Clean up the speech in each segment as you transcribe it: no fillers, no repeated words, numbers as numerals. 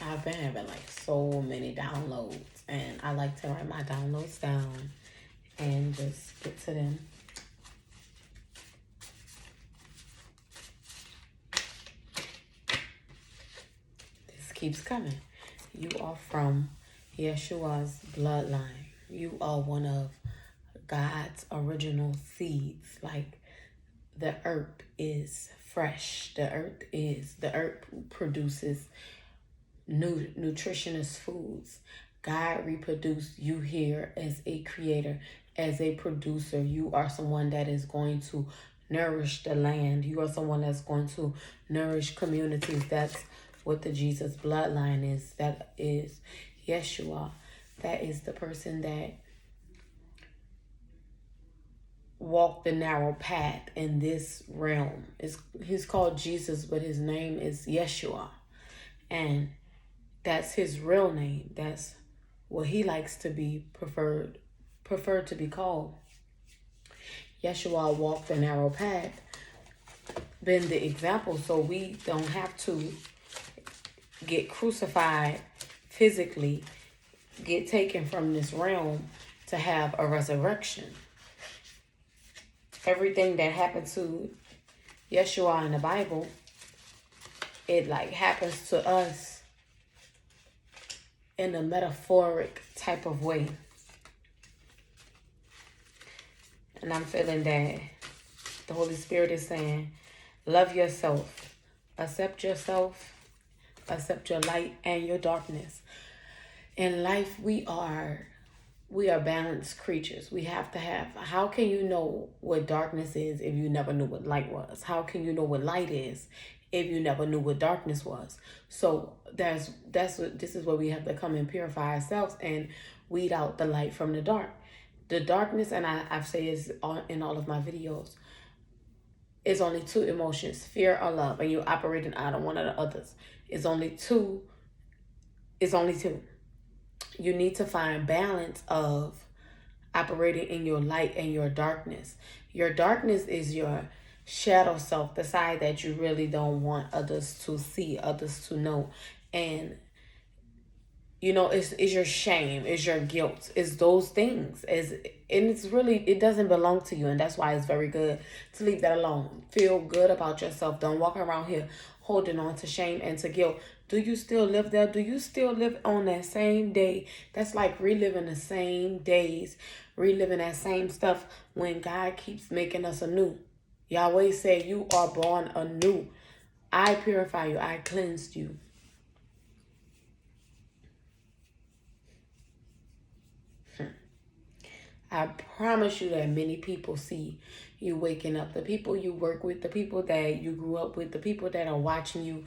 I've been having like so many downloads, and I like to write my downloads down and just get to them. This keeps coming. You are from Yeshua's bloodline. You are one of God's original seeds. Like, the earth is fresh. The earth produces nutritious foods. God reproduced you here as a creator, as a producer. You are someone that is going to nourish the land. You are someone that's going to nourish communities. That's what the Jesus bloodline is. That is Yeshua. That is the person that walked the narrow path in this realm. He's called Jesus, but his name is Yeshua. And that's his real name. That's what he likes to be preferred to be called. Yeshua walked the narrow path, been the example, so we don't have to get crucified physically, get taken from this realm to have a resurrection. Everything that happened to Yeshua in the Bible, it like happens to us in a metaphoric type of way. And I'm feeling that the Holy Spirit is saying, love yourself, accept your light and your darkness. In life, we are balanced creatures. We have to have, how can you know what darkness is if you never knew what light was? How can you know what light is if you never knew what darkness was? So this is where we have to come and purify ourselves and weed out the light from the dark. The darkness, and I've said this in all of my videos, is only two emotions, fear or love, and you're operating out of one of the others. It's only two. You need to find balance of operating in your light and your darkness. Your darkness is your shadow self, the side that you really don't want others to see, others to know. And you know, it's your shame, it's your guilt, it's those things. And it's really, it doesn't belong to you. And that's why it's very good to leave that alone. Feel good about yourself. Don't walk around here holding on to shame and to guilt. Do you still live there? Do you still live on that same day? That's like reliving the same days, reliving that same stuff when God keeps making us anew. Yahweh said, you are born anew. I purify you. I cleansed you. I promise you that many people see you waking up. The people you work with, the people that you grew up with, the people that are watching you.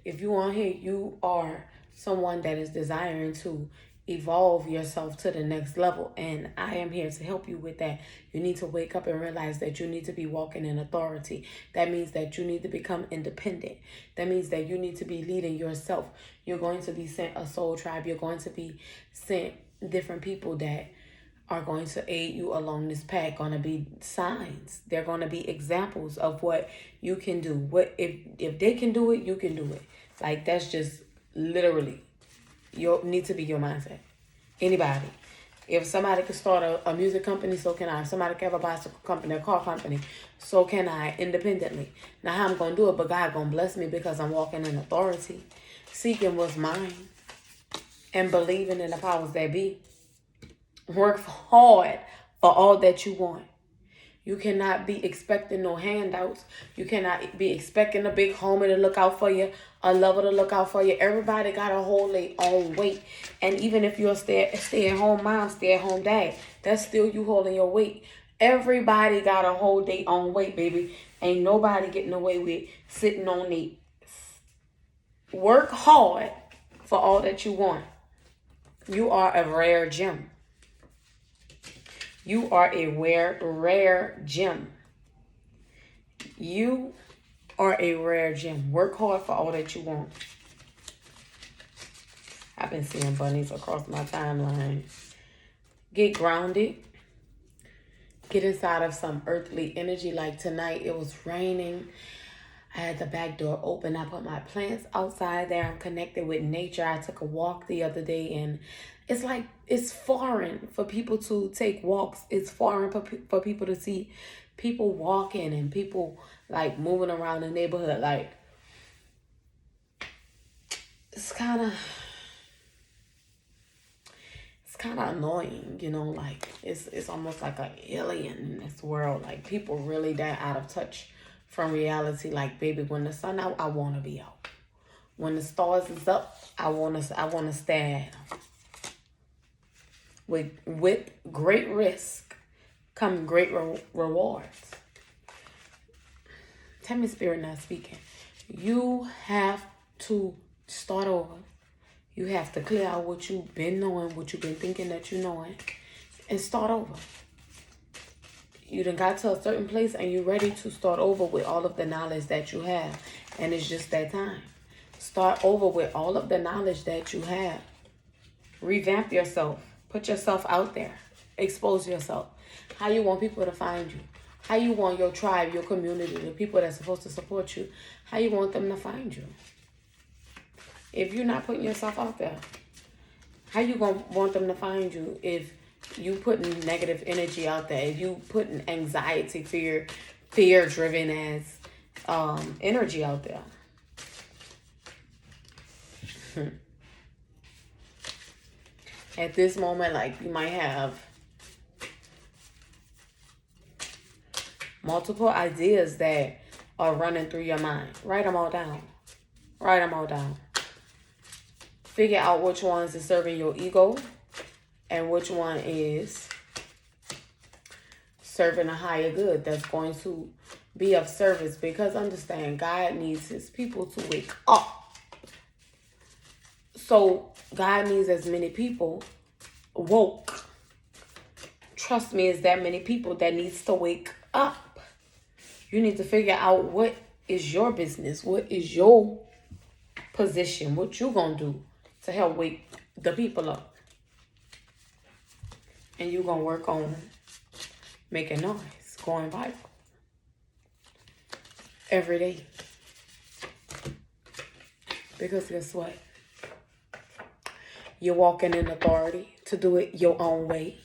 If you on here, you are someone that is desiring to evolve yourself to the next level. And I am here to help you with that. You need to wake up and realize that you need to be walking in authority. That means that you need to become independent. That means that you need to be leading yourself. You're going to be sent a soul tribe. You're going to be sent different people that are going to aid you along this path, going to be signs. They're going to be examples of what you can do. What if they can do it, you can do it. Like, that's just literally need to be your mindset. Anybody. If somebody can start a music company, so can I. If somebody can have a bicycle company, a car company, so can I, independently. Now, how I'm going to do it, but God going to bless me because I'm walking in authority, seeking what's mine, and believing in the powers that be. Work hard for all that you want. You cannot be expecting no handouts. You cannot be expecting a big homie to look out for you, a lover to look out for you. Everybody got to hold their own weight. And even if you're a stay-at-home mom, stay-at-home dad, that's still you holding your weight. Everybody got to hold their own weight, baby. Ain't nobody getting away with sitting on their. Work hard for all that you want. You are a rare gem. You are a rare gem. You are a rare gem. Work hard for all that you want. I've been seeing bunnies across my timeline. Get grounded. Get inside of some earthly energy. Like tonight, it was raining. I had the back door open. I put my plants outside there. I'm connected with nature. I took a walk the other day, and it's like, it's foreign for people to take walks. It's foreign for people to see people walking and people like moving around the neighborhood. Like, it's kind of annoying, you know, like it's almost like an alien in this world. Like, people really that out of touch from reality. Like, baby, when the sun out, I want to be out. When the stars is up, I want to stare at them. With great risk come great rewards. Tell me, Spirit not speaking. You have to start over. You have to clear out what you've been knowing, what you've been thinking that you knowing, and start over. You done got to a certain place and you're ready to start over with all of the knowledge that you have. And it's just that time. Start over with all of the knowledge that you have. Revamp yourself. Put yourself out there. Expose yourself. How you want people to find you. How you want your tribe, your community, the people that's supposed to support you, how you want them to find you. If you're not putting yourself out there, how you going to want them to find you if you putting negative energy out there? If you putting anxiety, fear-driven as energy out there? At this moment, like, you might have multiple ideas that are running through your mind. Write them all down. Write them all down. Figure out which ones is serving your ego and which one is serving a higher good that's going to be of service. Because understand, God needs his people to wake up. So God needs as many people woke. Trust me, it's that many people that needs to wake up. You need to figure out what is your business, what is your position, what you gonna do to help wake the people up. And you gonna work on making noise, going viral every day. Because guess what? You're walking in authority to do it your own way.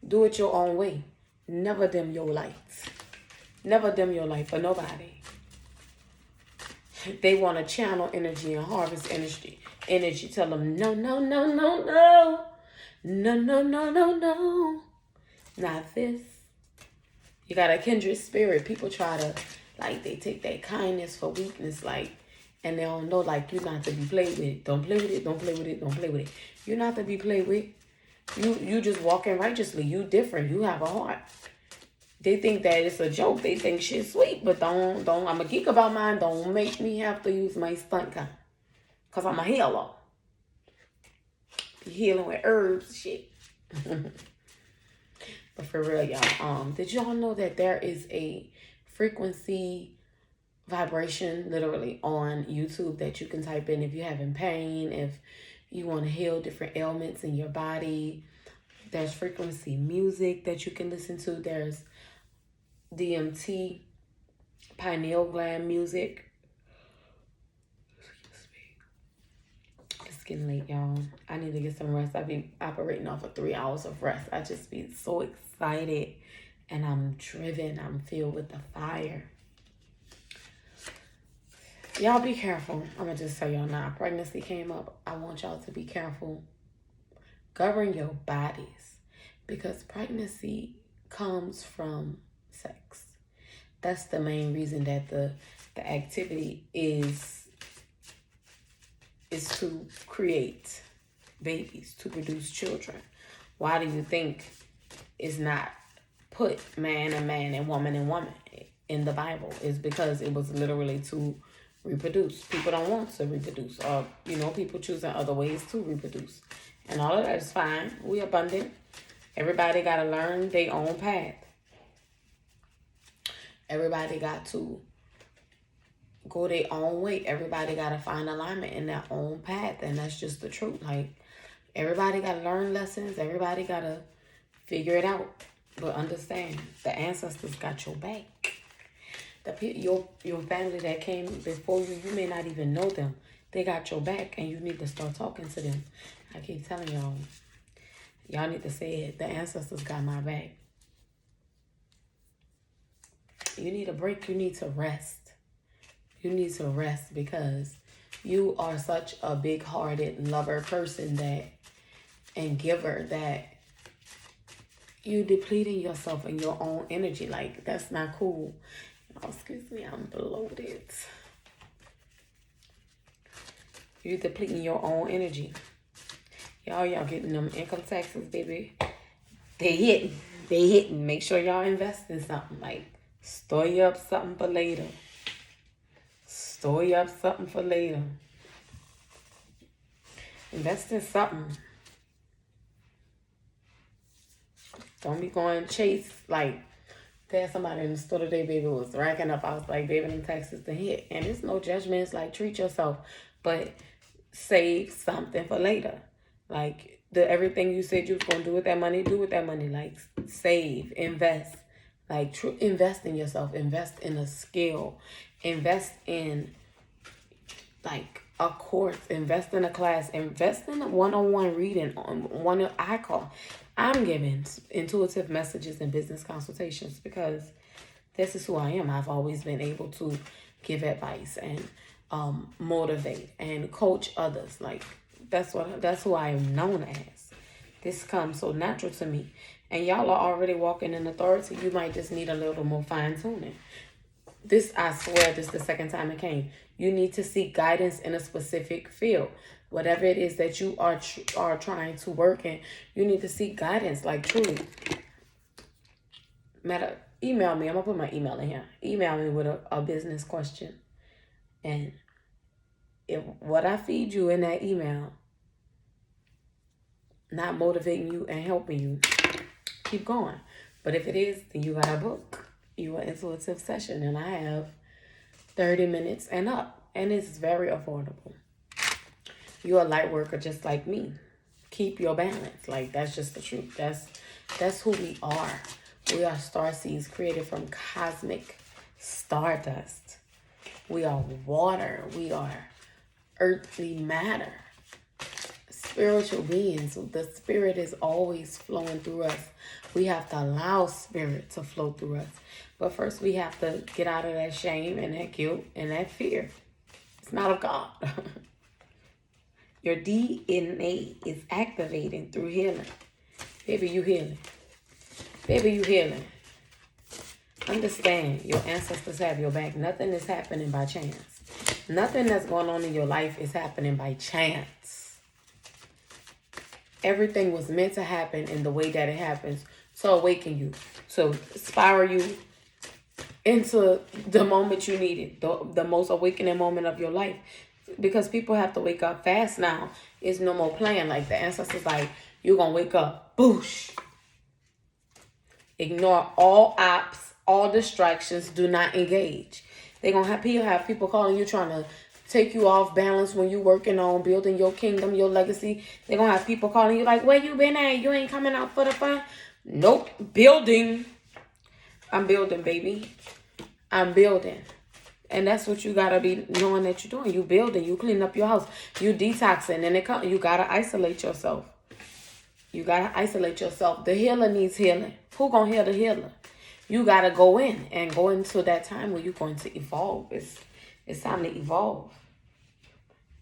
Do it your own way. Never dim your lights. Never dim your light for nobody. They want to channel energy and harvest energy. Tell them, no, no, no, no, no. No, no, no, no, no. Not this. You got a kindred spirit. People try to, like, they take that kindness for weakness, like, and they don't know, like, you're not to be played with. Don't play with it. Don't play with it. Don't play with it. You're not to be played with. You just walking righteously. You different. You have a heart. They think that it's a joke. They think shit's sweet, but don't. I'm a geek about mine. Don't make me have to use my stunt gun, cause I'm a healer. Be healing with herbs and shit. But for real, y'all. Did y'all know that there is a frequency vibration literally on YouTube that you can type in if you're having pain, if you want to heal different ailments in your body? There's frequency music that you can listen to. There's DMT, pineal gland music. It's getting late, y'all. I need to get some rest. I be operating off of 3 hours of rest. I just be so excited and I'm driven. I'm filled with the fire. Y'all be careful. I'm going to just tell y'all now. Pregnancy came up. I want y'all to be careful. Govern your bodies. Because pregnancy comes from sex. That's the main reason that the activity is to create babies, to produce children. Why do you think it's not put man and woman in the Bible? It's because it was literally to reproduce. People don't want to reproduce, or people choosing other ways to reproduce, and all of that is fine. We abundant. Everybody got to learn their own path. Everybody got to go their own way. Everybody got to find alignment in their own path, and that's just the truth. Like, everybody got to learn lessons. Everybody got to figure it out. But understand, the ancestors got your back. Your family that came before you, you may not even know them. They got your back, and you need to start talking to them. I keep telling y'all, y'all need to say it. The ancestors got my back. You need a break. You need to rest. You need to rest because you are such a big-hearted lover person and giver that you depleting yourself in your own energy. Like, that's not cool. Oh, excuse me, I'm bloated. You're depleting your own energy. Y'all getting them income taxes, baby. They hitting. Make sure y'all invest in something. Like, store you up something for later. Store you up something for later. Invest in something. Don't be going chase. Like, there's somebody in the store today, baby, was racking up. I was like, baby, them taxes to hit. And it's no judgment. It's like, treat yourself. But save something for later. Like, everything you said you was going to do with that money, do with that money. Like, save, invest. Like, invest in yourself. Invest in a skill. Invest in, like, a course. Invest in a class. Invest in a one-on-one reading on I'm giving intuitive messages and business consultations because this is who I am. I've always been able to give advice and motivate and coach others. Like, that's who I am known as. This comes so natural to me. And y'all are already walking in authority. You might just need a little more fine tuning. This, I swear, this is the second time it came. You need to seek guidance in a specific field. Whatever it is that you are trying to work in, you need to seek guidance, like, truly. Email me. I'm going to put my email in here. Email me with a business question. And if what I feed you in that email not motivating you and helping you, keep going. But if it is, then you got to book you an intuitive session. And I have 30 minutes and up. And it's very affordable. You're a light worker just like me. Keep your balance. Like, that's just the truth. That's who we are. We are star seeds created from cosmic stardust. We are water. We are earthly matter. Spiritual beings. The spirit is always flowing through us. We have to allow spirit to flow through us. But first we have to get out of that shame and that guilt and that fear. It's not of God. Your DNA is activating through healing. Baby, you healing. Baby, you healing. Understand, your ancestors have your back. Nothing is happening by chance. Nothing that's going on in your life is happening by chance. Everything was meant to happen in the way that it happens to awaken you, to spiral you into the moment you needed, the most awakening moment of your life. Because people have to wake up fast now. It's no more playing. Like, the ancestors, like, you're going to wake up. Boosh. Ignore all ops, all distractions. Do not engage. They're going to have people calling you trying to take you off balance when you're working on building your kingdom, your legacy. They're going to have people calling you like, where you been at? You ain't coming out for the fun? Nope. Building. I'm building, baby. I'm building. And that's what you got to be knowing that you're doing. You building. You cleaning up your house. You detoxing. And you got to isolate yourself. You got to isolate yourself. The healer needs healing. Who going to heal the healer? You got to go in and go into that time where you're going to evolve. It's time to evolve.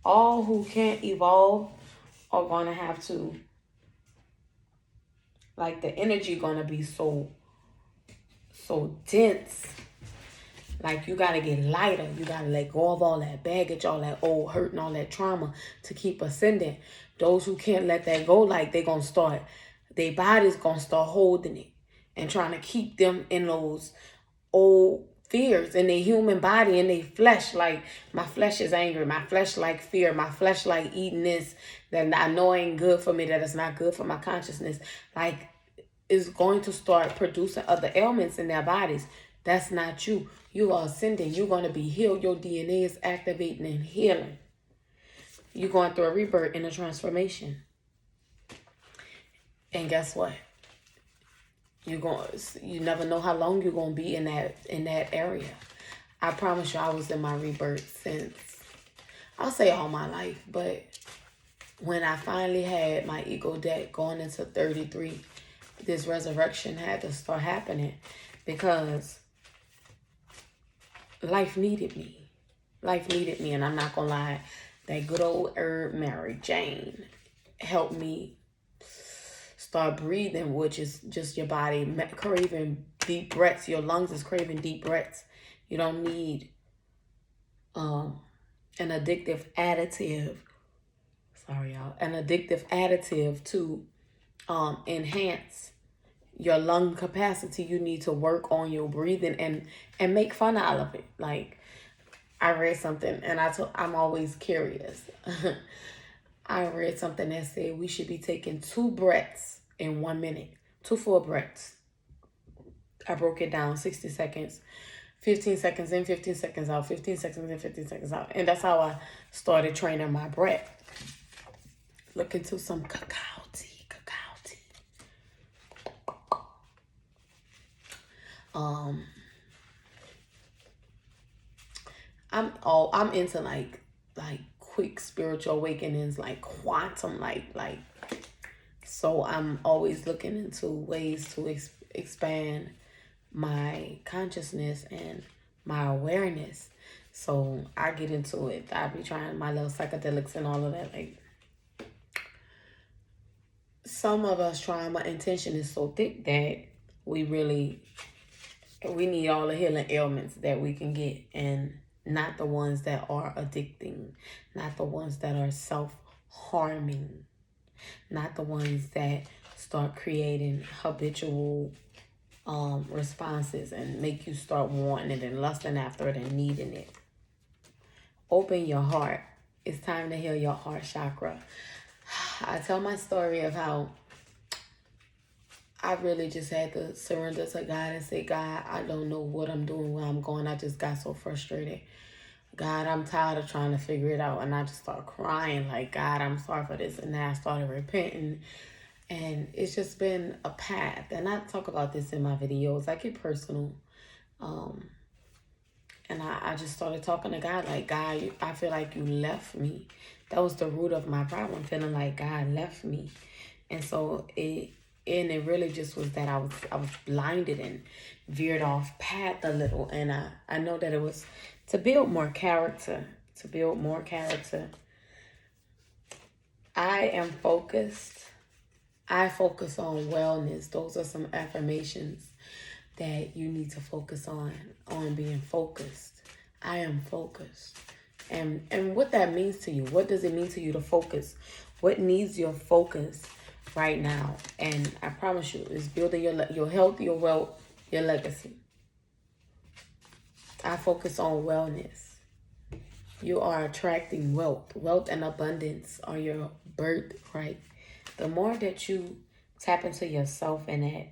All who can't evolve are going to have to, like, the energy going to be so dense. Like, you got to get lighter. You got to let go of all that baggage, all that old hurt and all that trauma to keep ascending. Those who can't let that go, like, their body's going to start holding it and trying to keep them in those old fears in their human body, in their flesh. Like, my flesh is angry. My flesh like fear. My flesh like eating this that I know ain't good for me, that it's not good for my consciousness. Like, is going to start producing other ailments in their bodies. That's not you. You are ascending. You're going to be healed. Your DNA is activating and healing. You're going through a rebirth and a transformation. And guess what? You never know how long you're going to be in that area. I promise you, I was in my rebirth since, I'll say all my life. But when I finally had my ego death going into 33, this resurrection had to start happening because life needed me. Life needed me, and I'm not gonna lie, that good old herb Mary Jane helped me start breathing, which is just your body craving deep breaths. Your lungs is craving deep breaths. You don't need an addictive additive. Sorry, y'all. An addictive additive to enhance your lung capacity. You need to work on your breathing and make fun out of it. Like, I read something, and I'm always curious. I read something that said we should be taking 2 breaths in 1 minute. 2 full breaths. I broke it down, 60 seconds, 15 seconds in, 15 seconds out, 15 seconds in, 15 seconds out. And that's how I started training my breath. Look into some cacao tea. I'm into like quick spiritual awakenings, like quantum, like so I'm always looking into ways to expand my consciousness and my awareness. So I get into it. I be trying my little psychedelics and all of that. Like, some of us trauma intention is so thick that we need all the healing ailments that we can get, and not the ones that are addicting, not the ones that are self-harming, not the ones that start creating habitual responses and make you start wanting it and lusting after it and needing it. Open your heart. It's time to heal your heart chakra. I tell my story of how I really just had to surrender to God and say, God, I don't know what I'm doing, where I'm going. I just got so frustrated. God, I'm tired of trying to figure it out. And I just started crying like, God, I'm sorry for this. And then I started repenting. And it's just been a path. And I talk about this in my videos. I get personal. And I just started talking to God like, God, I feel like you left me. That was the root of my problem, feeling like God left me. And so it really just was that I was blinded and veered off path a little. And I know that it was to build more character, I am focused. I focus on wellness. Those are some affirmations that you need to focus on being focused. I am focused. And what that means to you. What does it mean to you to focus? What needs your focus right now? And I promise you, it's building your health, your wealth, your legacy. I focus on wellness. You are attracting wealth. Wealth and abundance are your birthright. The more that you tap into yourself and that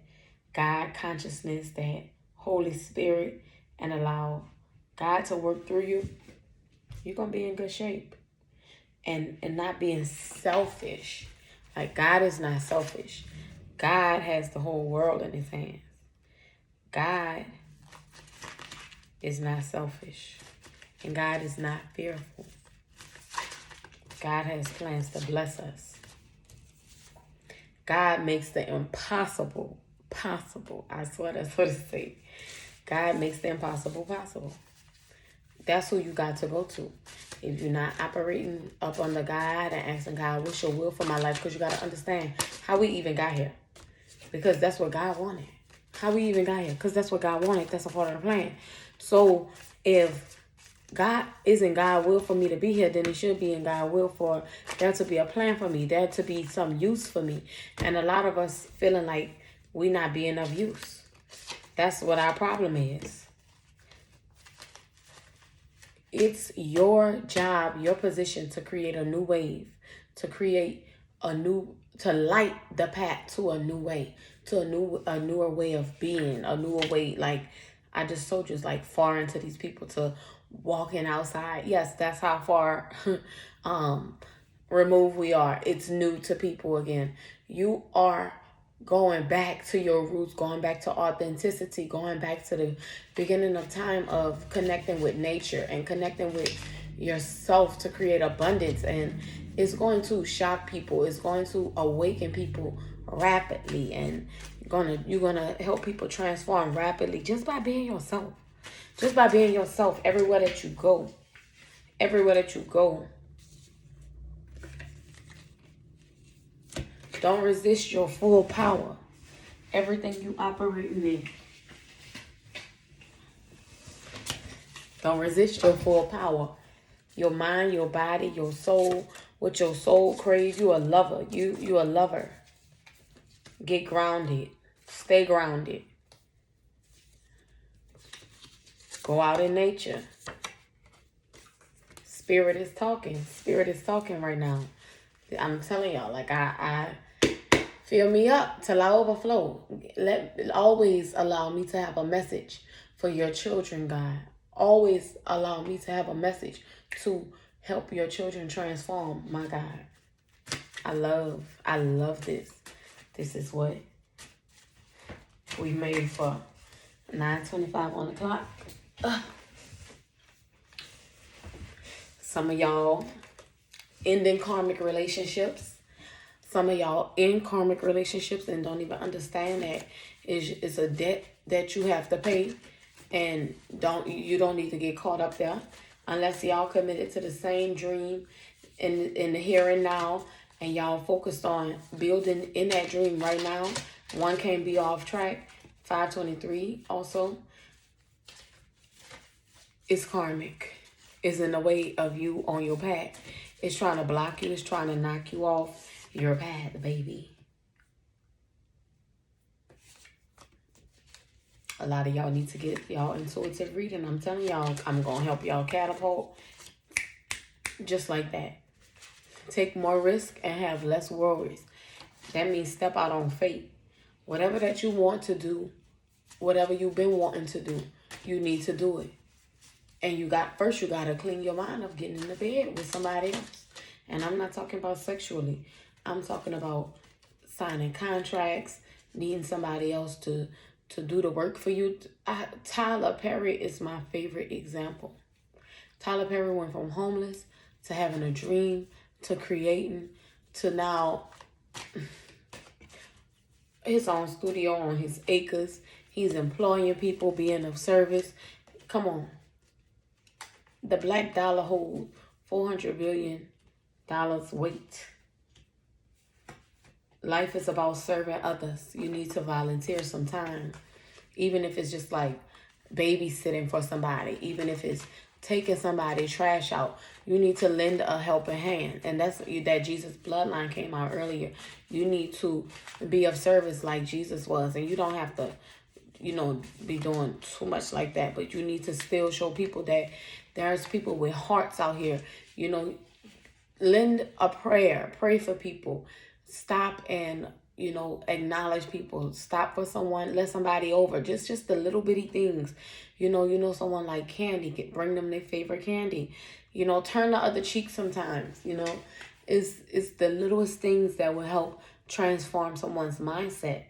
God consciousness, that Holy Spirit, and allow God to work through you, you're going to be in good shape. And not being selfish. Like, God is not selfish. God has the whole world in his hands. God is not selfish. And God is not fearful. God has plans to bless us. God makes the impossible possible. I swear that's what it says. God makes the impossible possible. That's who you got to go to. If you're not operating up under God and asking God, what's your will for my life? Because you got to understand how we even got here. Because that's what God wanted. How we even got here. Because that's what God wanted. That's a part of the plan. So if God isn't God's will for me to be here, then it should be in God's will for there to be a plan for me. There to be some use for me. And a lot of us feeling like we not being of use. That's what our problem is. It's your job, your position to create a new wave, to light the path to a new way, to a newer way of being, a newer way. Like I just told you, it's like far into these people to walking outside. Yes, that's how far removed we are. It's new to people again. You are going back to your roots, going back to authenticity, going back to the beginning of time of connecting with nature and connecting with yourself to create abundance. And it's going to shock people. It's going to awaken people rapidly, and you're gonna help people transform rapidly just by being yourself. Just by being yourself everywhere that you go. Everywhere that you go. Don't resist your full power. Everything you operating in. Don't resist your full power. Your mind, your body, your soul. What your soul craves. You a lover. You a lover. Get grounded. Stay grounded. Go out in nature. Spirit is talking. Spirit is talking right now. I'm telling y'all, like I fill me up till I overflow. Always allow me to have a message for your children, God. Always allow me to have a message to help your children transform, my God. I love this. This is what we made for 9:25 on the clock. Some of y'all ending karmic relationships. Some of y'all in karmic relationships and don't even understand that it's a debt that you have to pay, and you don't need to get caught up there unless y'all committed to the same dream in the here and now, and y'all focused on building in that dream right now. One can't be off track. 523 also. It's karmic. It's in the way of you on your path. It's trying to block you. It's trying to knock you off your path, baby. A lot of y'all need to get y'all intuitive reading. I'm telling y'all, I'm going to help y'all catapult just like that. Take more risk and have less worries. That means step out on faith. Whatever that you want to do, whatever you've been wanting to do, you need to do it. And you got to clean your mind of getting in the bed with somebody else. And I'm not talking about sexually. I'm talking about signing contracts, needing somebody else to do the work for you. Tyler Perry is my favorite example. Tyler Perry went from homeless to having a dream to creating to now his own studio on his acres. He's employing people, being of service. Come on. The black dollar holds $400 billion weight. Life is about serving others. You need to volunteer some time. Even if it's just like babysitting for somebody. Even if it's taking somebody's trash out. You need to lend a helping hand. And that's that Jesus bloodline came out earlier. You need to be of service like Jesus was. And you don't have to, be doing too much like that. But you need to still show people that there's people with hearts out here. Lend a prayer. Pray for people. Stop and, acknowledge people. Stop for someone. Let somebody over. Just the little bitty things. Someone like candy. Bring them their favorite candy. Turn the other cheek sometimes. It's the littlest things that will help transform someone's mindset.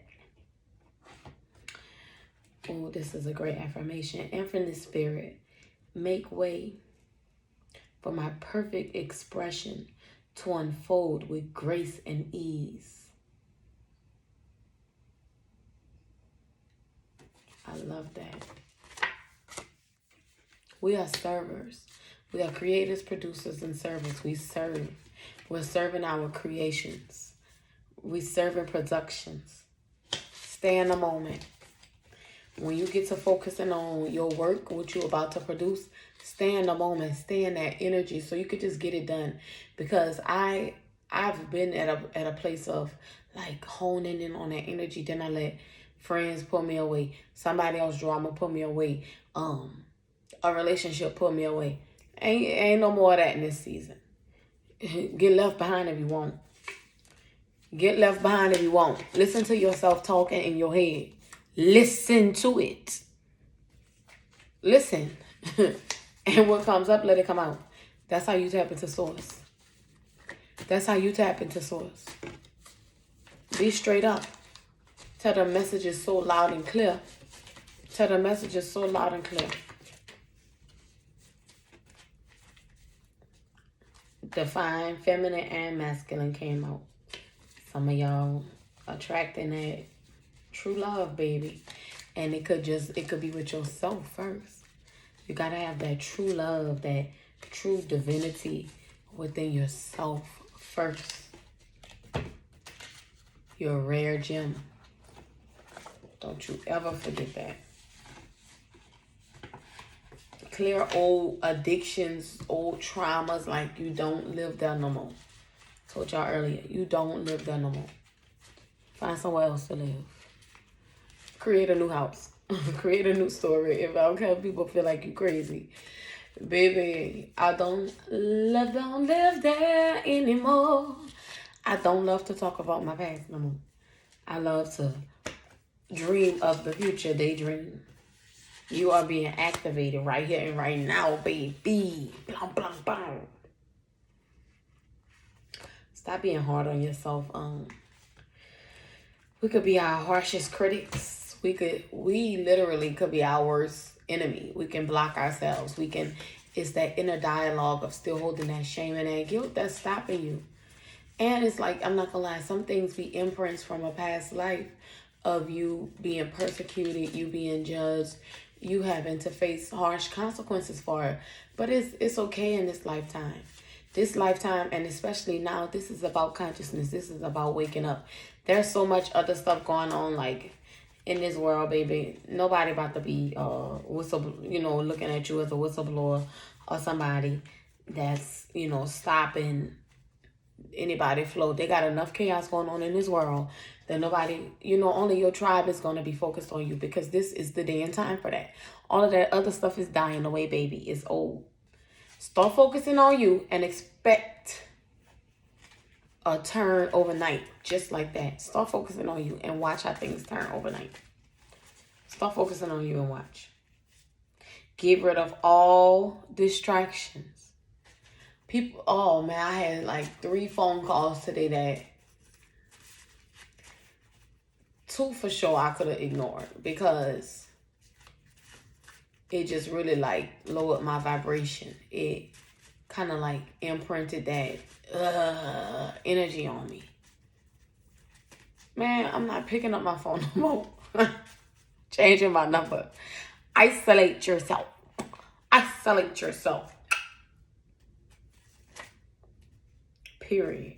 Oh, this is a great affirmation. Infinite Spirit, make way for my perfect expression to unfold with grace and ease. I love that. We are servers. We are creators, producers, and servants. We serve. We're serving our creations. We serving productions. Stay in the moment. When you get to focusing on your work, what you're about to produce, stay in the moment, stay in that energy so you could just get it done. Because I've been at a place of like honing in on that energy. Then I let friends pull me away. Somebody else drama pull me away. A relationship pull me away. Ain't no more of that in this season. Get left behind if you want. Get left behind if you want. Listen to yourself talking in your head. Listen to it. Listen. And what comes up, let it come out. That's how you tap into source. That's how you tap into source. Be straight up. Tell the message is so loud and clear. Tell the message is so loud and clear. Divine feminine and masculine came out. Some of y'all attracting that true love, baby. And it could be with yourself first. You gotta have that true love, that true divinity within yourself first. You're a rare gem. Don't you ever forget that. Clear old addictions, old traumas, like you don't live there no more. Told y'all earlier, you don't live there no more. Find somewhere else to live. Create a new house. Create a new story. If I don't care if people feel like you crazy. Baby, I don't live there anymore. I don't love to talk about my past no more. I love to dream of the future, daydream. You are being activated right here and right now, baby. Blah, blah, blah. Stop being hard on yourself. We could be our harshest critics. We literally could be our worst enemy. We can block ourselves. It's that inner dialogue of still holding that shame and that guilt that's stopping you. And it's like, I'm not gonna lie, some things be imprints from a past life of you being persecuted, you being judged, you having to face harsh consequences for it. But it's okay in this lifetime. This lifetime, and especially now, this is about consciousness. This is about waking up. There's so much other stuff going on, like, in this world, baby. Nobody about to be looking at you as a whistleblower or somebody that's, stopping anybody flow. They got enough chaos going on in this world that nobody, only your tribe is going to be focused on you, because this is the day and time for that. All of that other stuff is dying away, baby. It's old. Start focusing on you and expect a turn overnight, just like that. Start focusing on you and watch how things turn overnight. Start focusing on you and watch. Get rid of all distractions. People, oh man, I had like 3 phone calls today that 2 for sure I could have ignored, because it just really like lowered my vibration. It kind of like imprinted that energy on me. Man, I'm not picking up my phone no more. Changing my number. Isolate yourself. Isolate yourself. Period.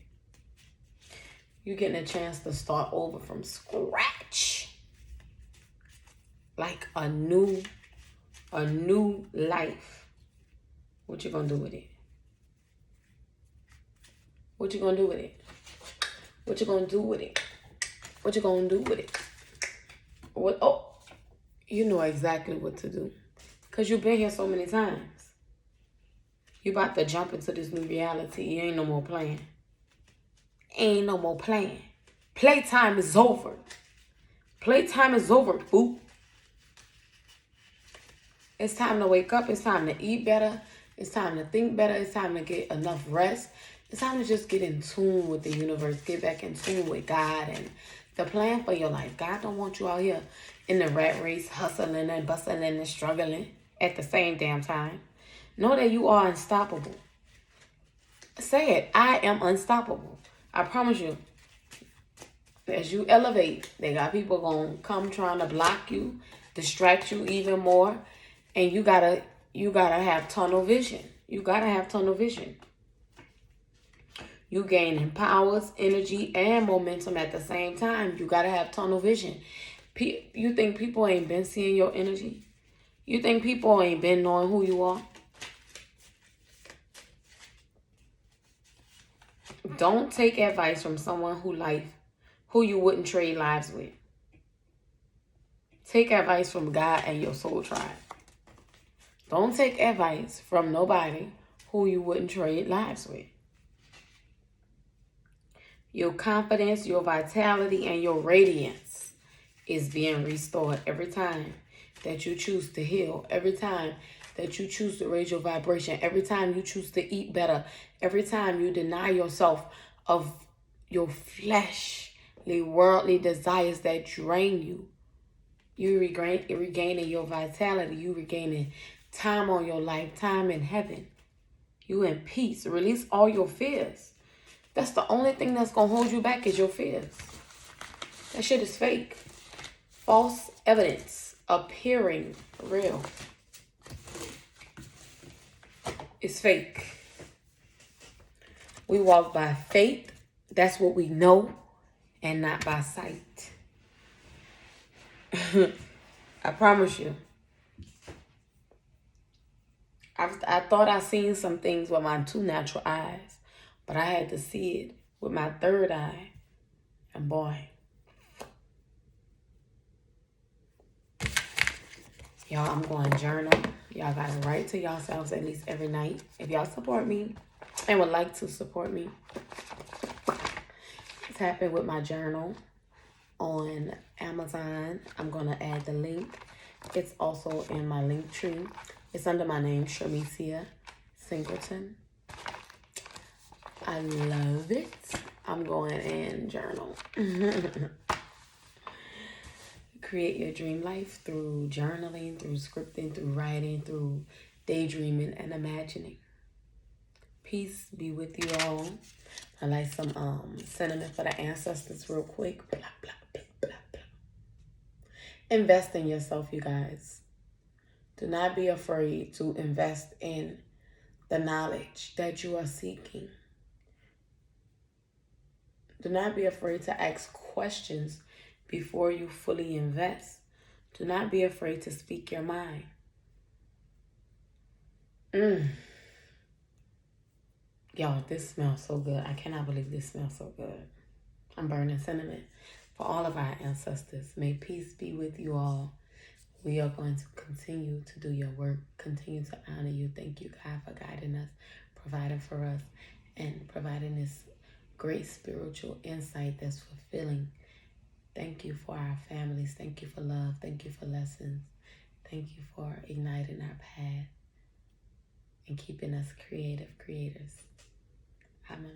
You're getting a chance to start over from scratch. Like a new life. What you gonna do with it? What you gonna do with it? What you gonna do with it? What you gonna do with it? What? Oh, you know exactly what to do, because you've been here so many times. You about to jump into this new reality. You ain't no more playing. Ain't no more playing. Playtime is over. Playtime is over, boo. It's time to wake up. It's time to eat better. It's time to think better. It's time to get enough rest. It's time to just get in tune with the universe. Get back in tune with God and the plan for your life. God don't want you out here in the rat race, hustling and bustling and struggling at the same damn time. Know that you are unstoppable. Say it. I am unstoppable. I promise you. As you elevate, they got people gonna come trying to block you, distract you even more, and you gotta have tunnel vision. You gotta have tunnel vision. You gaining powers, energy, and momentum at the same time. You gotta have tunnel vision. You think people ain't been seeing your energy? You think people ain't been knowing who you are? Don't take advice from someone who you wouldn't trade lives with. Take advice from God and your soul tribe. Don't take advice from nobody who you wouldn't trade lives with. Your confidence, your vitality, and your radiance is being restored every time that you choose to heal. Every time that you choose to raise your vibration. Every time you choose to eat better. Every time you deny yourself of your flesh, worldly desires that drain you. You regaining your vitality. You regaining time on your life, time in heaven. You in peace. Release all your fears. That's the only thing that's going to hold you back is your fears. That shit is fake. False evidence appearing real. It's fake. We walk by faith. That's what we know, and not by sight. I promise you. I thought I seen some things with my two natural eyes, but I had to see it with my third eye. And boy, y'all, I'm going to journal. Y'all got to write to yourselves at least every night. If y'all support me and would like to support me, tap in with my journal on Amazon. I'm going to add the link. It's also in my link tree. It's under my name, Shermicyasingleton. I love it. I'm going and journal. Create your dream life through journaling, through scripting, through writing, through daydreaming and imagining. Peace be with you all. I like some sentiment for the ancestors real quick. Blah, blah, blah, blah, blah. Invest in yourself, you guys. Do not be afraid to invest in the knowledge that you are seeking. Do not be afraid to ask questions before you fully invest. Do not be afraid to speak your mind. Y'all, this smells so good. I cannot believe this smells so good. I'm burning cinnamon for all of our ancestors. May peace be with you all. We are going to continue to do your work, continue to honor you. Thank you, God, for guiding us, providing for us, and providing this great spiritual insight that's fulfilling. Thank you for our families. Thank you for love. Thank you for lessons. Thank you for igniting our path and keeping us creative creators. Amen.